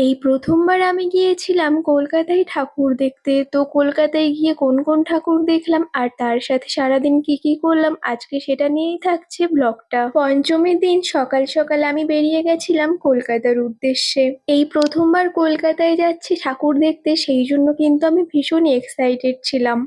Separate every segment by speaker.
Speaker 1: এই প্রথমবার আমি গিয়েছিলাম কলকাতায় ঠাকুর দেখতে। তো কলকাতায় গিয়ে কোন কোন ঠাকুর দেখলাম আর তার সাথে সারাদিন কি কি করলাম আজকে সেটা নিয়েই থাকছে ব্লগটা। পঞ্চমীর দিন সকাল সকাল আমি বেরিয়ে গেছিলাম কলকাতার উদ্দেশ্যে। এই প্রথমবার কলকাতায় যাচ্ছি ঠাকুর দেখতে, সেই জন্য কিন্তু আমি ভীষণই এক্সাইটেড ছিলাম।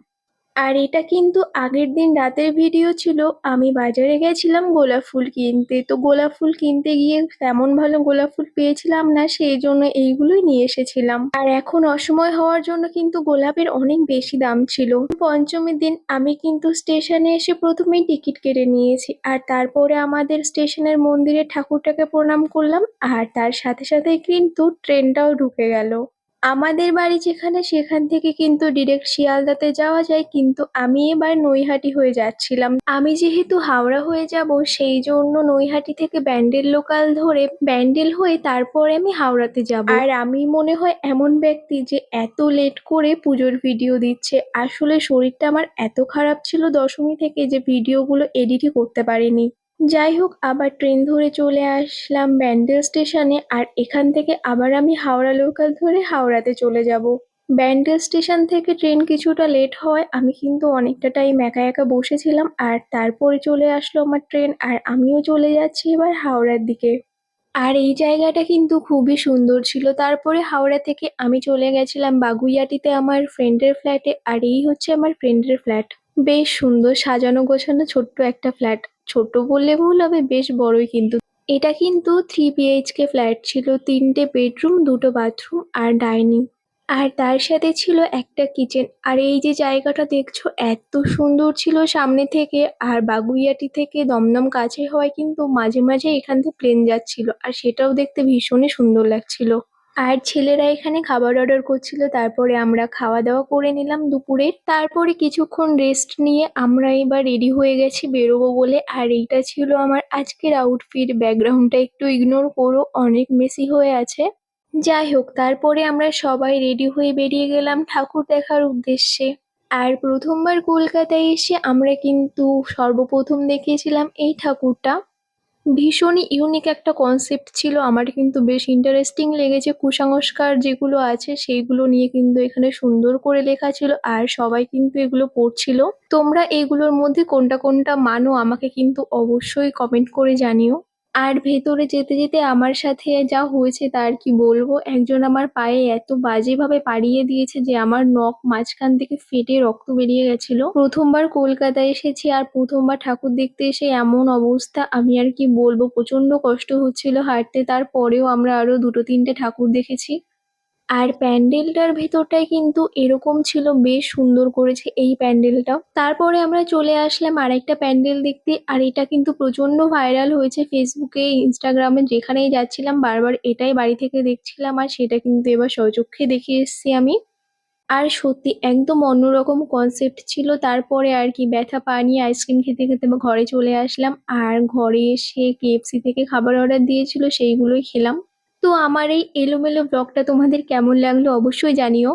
Speaker 1: আর এটা কিন্তু আগের দিন রাতের ভিডিও ছিল। আমি বাজারে গেছিলাম গোলাপ ফুল কিনতে, তো গোলাপ ফুল কিনতে গিয়ে তেমন ভালো গোলাপ ফুল পেয়েছিলাম না, সেই জন্য এইগুলোই নিয়ে এসেছিলাম। আর এখন অসময় হওয়ার জন্য কিন্তু গোলাপের অনেক বেশি দাম ছিল। পঞ্চমীর দিন আমি কিন্তু স্টেশনে এসে প্রথমেই টিকিট কেটে নিয়েছি, আর তারপরে আমাদের স্টেশনের মন্দিরে ঠাকুরটাকে প্রণাম করলাম, আর তার সাথে সাথে কিন্তু ট্রেনটাও ঢুকে গেল আমাদের বাড়ি যেখানে, সেখান থেকে কিন্তু ডিরেক্ট শিয়ালদাতে যাওয়া যায়, কিন্তু আমি এবার নৈহাটি হয়ে যাচ্ছিলাম। আমি যেহেতু হাওড়া হয়ে যাব, সেই জন্য নৈহাটি থেকে ব্যান্ডেল লোকাল ধরে ব্যান্ডেল হয়ে তারপরে আমি হাওড়াতে যাব। আর আমি মনে হয় এমন ব্যক্তি যে এত লেট করে পুজোর ভিডিও দিচ্ছে। আসলে শরীরটা আমার এত খারাপ ছিল দশমী থেকে যে ভিডিওগুলো এডিটই করতে পারিনি। যাই হোক, আবার ট্রেন ধরে চলে আসলাম ব্যান্ডেল স্টেশনে, আর এখান থেকে আবার আমি হাওড়া লোকাল ধরে হাওড়াতে চলে যাব। ব্যান্ডেল স্টেশন থেকে ট্রেন কিছুটা লেট হওয়ায় আমি কিন্তু অনেকটা টাইম একা একা বসেছিলাম, আর তারপরে চলে আসলো আমার ট্রেন, আর আমিও চলে যাচ্ছি এবার হাওড়ার দিকে। আর এই জায়গাটা কিন্তু খুবই সুন্দর ছিল। তারপরে হাওড়া থেকে আমি চলে গেছিলাম বাগুইআটিতে আমার ফ্রেন্ডের ফ্ল্যাটে, আর এই হচ্ছে আমার ফ্রেন্ডের ফ্ল্যাট। বেশ সুন্দর সাজানো গোছানো ছোট্ট একটা ফ্ল্যাট। ছোট বললে ভুল হবে, বেশ বড়ই কিন্তু। এটা কিন্তু 3 BHK ফ্ল্যাট ছিল, 3টে বেডরুম, 2টো বাথরুম আর ডাইনিং। আর তার সাথে ছিল একটা কিচেন। আর এই যে জায়গাটা দেখছো এত সুন্দর ছিল সামনে থেকে, আর বাগুইআটি থেকে দমদম কাছে হওয়ায় কিন্তু মাঝে মাঝে এখান থেকে প্লেন যাচ্ছিল, আর সেটাও দেখতে ভীষণই সুন্দর লাগছিল। আর ছেলেরা এখানে খাবার অর্ডার করছিল, তারপরে আমরা খাওয়া দাওয়া করে নিলাম দুপুরে। তারপরে কিছুক্ষণ রেস্ট নিয়ে আমরা এবার রেডি হয়ে গেছি বেরোবো বলে। আর এইটা ছিল আমার আজকের আউটফিট। ব্যাকগ্রাউন্ডটা একটু ইগনোর করো, অনেক মেসি হয়ে আছে। যাই হোক, তারপরে আমরা সবাই রেডি হয়ে বেরিয়ে গেলাম ঠাকুর দেখার উদ্দেশ্যে। আর প্রথমবার কলকাতায় এসে আমরা কিন্তু সর্বপ্রথম দেখিয়েছিলাম এই ঠাকুরটা। ভীষণই ইউনিক একটা কনসেপ্ট ছিল, আমার কিন্তু বেশ ইন্টারেস্টিং লেগেছে। কুসংস্কার যেগুলো আছে সেইগুলো নিয়ে কিন্তু এখানে সুন্দর করে লেখা ছিল, আর সবাই কিন্তু এগুলো পড়ছিল। তোমরা এগুলোর মধ্যে কোনটা কোনটা মানো আমাকে কিন্তু অবশ্যই কমেন্ট করে জানিও। আর ভেতরে যেতে যেতে আমার সাথে যা হয়েছে তার কি বলবো, একজন আমার পায়ে এত বাজেভাবে পাড়িয়ে দিয়েছে যে আমার নখ মাঝখান থেকে ফেটে রক্ত বেরিয়ে গেছিল। প্রথমবার কলকাতায় এসেছি আর প্রথমবার ঠাকুর দেখতে এসে এমন অবস্থা, আমি আর কি বলবো, প্রচন্ড কষ্ট হচ্ছিল হাঁটতে। তারপরেও আমরা আরো দুটো তিনটে ঠাকুর দেখেছি। আর প্যান্ডেলটার ভেতরটাই কিন্তু এরকম ছিল, বেশ সুন্দর করেছে এই প্যান্ডেলটাও। তারপরে আমরা চলে আসলাম আরেকটা প্যান্ডেল দেখতে, আর এটা কিন্তু প্রচন্ড ভাইরাল হয়েছে ফেসবুকে, ইনস্টাগ্রামে, যেখানেই যাচ্ছিলাম বারবার এটাই বাড়ি থেকে দেখছিলাম, আর সেটা কিন্তু এবার স্বচক্ষে দেখে এসেছি আমি। আর সত্যি একদম অন্যরকম কনসেপ্ট ছিল। তারপরে আর কি ব্যথা পা নিয়ে আইসক্রিম খেতে খেতে ঘরে চলে আসলাম, আর ঘরে এসে KFC থেকে খাবার অর্ডার দিয়েছিল সেইগুলোই খেলাম। তো আমার এই এলোমেলো ব্লগটা তোমাদের কেমন লাগলো অবশ্যই জানিও।